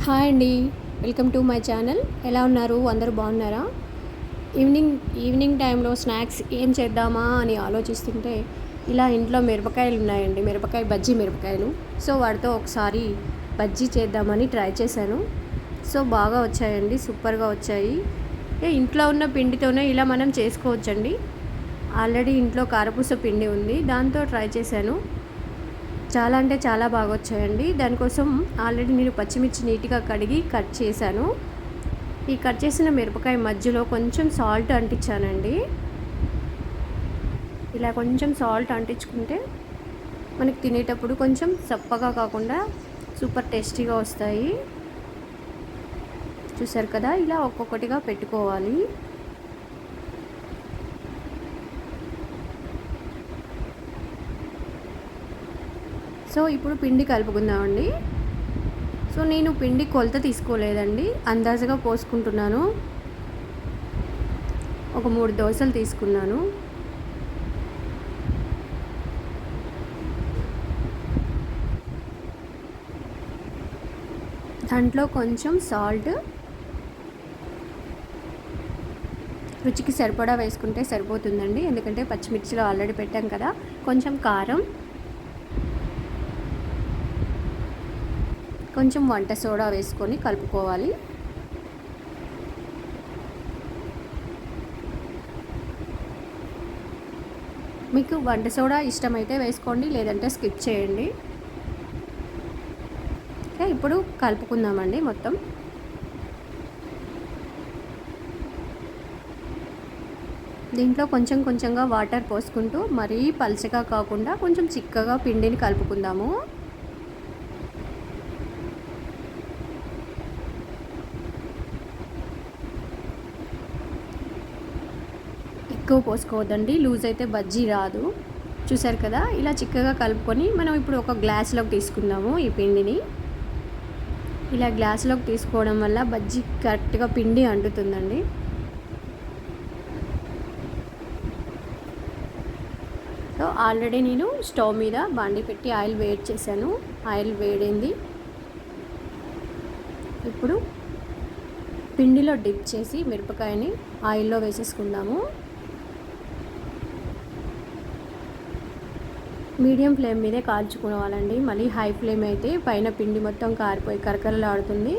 Hi అండి. Welcome to my channel. ఎలా ఉన్నారు? అందరూ బాగున్నారా? ఈవినింగ్ టైంలో స్నాక్స్ ఏం చేద్దామా అని ఆలోచిస్తుంటే ఇలా ఇంట్లో మిరపకాయలు ఉన్నాయండి. బజ్జీ మిరపకాయలు. సో వాటితో ఒకసారి బజ్జీ చేద్దామని ట్రై చేశాను. సో బాగా వచ్చాయండి, సూపర్గా వచ్చాయి. ఇంట్లో ఉన్న పిండితోనే ఇలా మనం చేసుకోవచ్చండి. ఆల్రెడీ ఇంట్లో కారపూస పిండి ఉంది, దాంతో ట్రై చేశాను. చాలా అంటే చాలా బాగా వచ్చాయండి. దానికోసం ఆల్రెడీ నేను పచ్చిమిర్చి నీట్గా కడిగి కట్ చేశాను. ఈ కట్ చేసిన మిరపకాయ మధ్యలో కొంచెం సాల్ట్ అంటించానండి. ఇలా కొంచెం సాల్ట్ అంటించుకుంటే మనకి తినేటప్పుడు కొంచెం చప్పగా కాకుండా సూపర్ టేస్టీగా వస్తాయి. చూసారు కదా, ఇలా ఒక్కొక్కటిగా పెట్టుకోవాలి. సో ఇప్పుడు పిండి కలుపుకుందామండి. సో నేను పిండి కొలత తీసుకోలేదండి, అందాజుగా పోసుకుంటున్నాను. ఒక 3 దోసలు తీసుకున్నాను. దాంట్లో కొంచెం సాల్ట్, రుచికి సరిపడా వేసుకుంటే సరిపోతుందండి, ఎందుకంటే పచ్చిమిర్చిలో ఆల్రెడీ పెట్టాం కదా. కొంచెం కారం, కొంచెం వంట సోడా వేసుకొని కలుపుకోవాలి. మీకు వంట సోడా ఇష్టమైతే వేసుకోండి, లేదంటే స్కిప్ చేయండి. ఇప్పుడు కలుపుకుందామండి మొత్తం. దీంట్లో కొంచెం కొంచెంగా వాటర్ పోసుకుంటూ, మరీ పల్చగా కాకుండా కొంచెం చిక్కగా పిండిని కలుపుకుందాము. ఎక్కువ పోసుకోవద్దండి, లూజ్ అయితే బజ్జీ రాదు. చూసారు కదా, ఇలా చిక్కగా కలుపుకొని మనం ఇప్పుడు ఒక గ్లాస్లోకి తీసుకుందాము ఈ పిండిని. ఇలా గ్లాస్లోకి తీసుకోవడం వల్ల బజ్జీ కరెక్ట్గా పిండి అంటుతుందండి. సో ఆల్రెడీ నేను స్టవ్ మీద బాండి పెట్టి ఆయిల్ వేడి చేశాను. ఆయిల్ వేడింది. ఇప్పుడు పిండిలో డిప్ చేసి మిరపకాయని ఆయిల్లో వేసేసుకుందాము. మీడియం ఫ్లేమ్ మీదే కాల్చుకోవాలండి. మళ్ళీ హై ఫ్లేమ్ అయితే పైన పిండి మొత్తం కారిపోయి కరకరలాడుతుంది.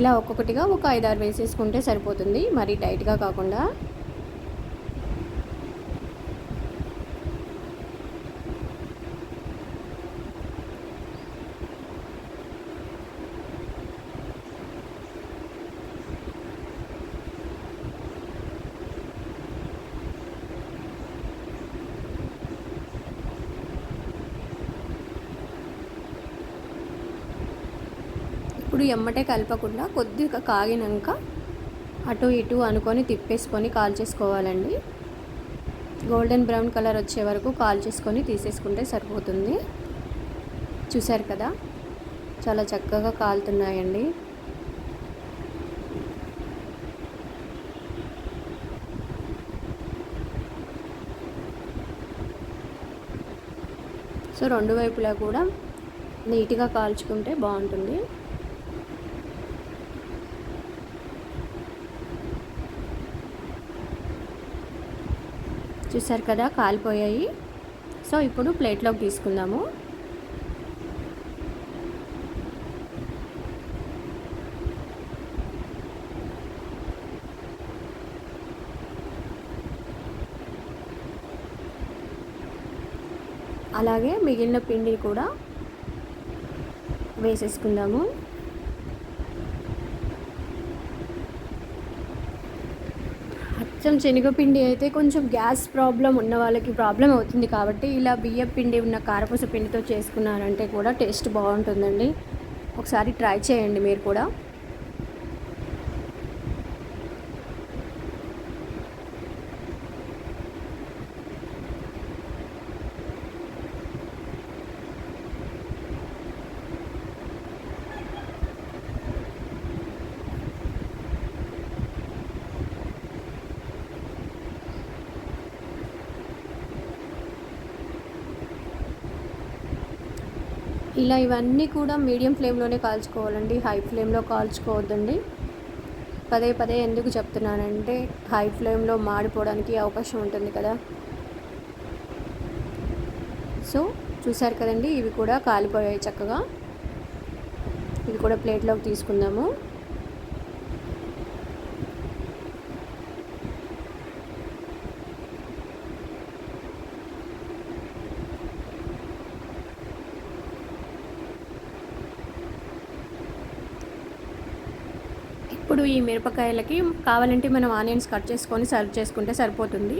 ఇలా ఒక్కొక్కటిగా ఒక 5-6 వేసేసుకుంటే సరిపోతుంది, మరీ టైట్గా కాకుండా. ఇప్పుడు ఎమ్మటే కలపకుండా కొద్దిగా కాగినాక అటు ఇటు అనుకొని తిప్పేసుకొని కాల్చేసుకోవాలండి. గోల్డెన్ బ్రౌన్ కలర్ వచ్చే వరకు కాల్చేసుకొని తీసేసుకుంటే సరిపోతుంది. చూసారు కదా, చాలా చక్కగా కాలుతున్నాయండి. సో 2 వైపులా కూడా నీట్గా కాల్చుకుంటే బాగుంటుంది. చూసారు కదా, కాలిపోయాయి. సో ఇప్పుడు ప్లేట్లోకి తీసుకుందాము. అలాగే మిగిలిన పిండి కూడా వేసేసుకుందాము. అచ్చం శనగపిండి అయితే కొంచెం గ్యాస్ ప్రాబ్లం ఉన్న వాళ్ళకి ప్రాబ్లం అవుతుంది, కాబట్టి ఇలా బియ్యం పిండి ఉన్న కారపూస పిండితో చేసుకున్నారంటే కూడా టేస్ట్ బాగుంటుందండి. ఒకసారి ట్రై చేయండి మీరు కూడా. ఇలా ఇవన్నీ కూడా మీడియం ఫ్లేమ్లోనే కాల్చుకోవాలండి, హై ఫ్లేమ్లో కాల్చుకోవద్దండి. పదే పదే ఎందుకు చెప్తున్నానంటే హై ఫ్లేమ్లో మాడిపోవడానికి అవకాశం ఉంటుంది కదా. సో చూసారు కదండి, ఇవి కూడా కాలిపోయాయి చక్కగా. ఇవి కూడా ప్లేట్లోకి తీసుకుందాము. ఇప్పుడు ఈ మిరపకాయలకి కావాలంటే మనం ఆనియన్స్ కట్ చేసుకొని సర్వ్ చేసుకుంటే సరిపోతుంది.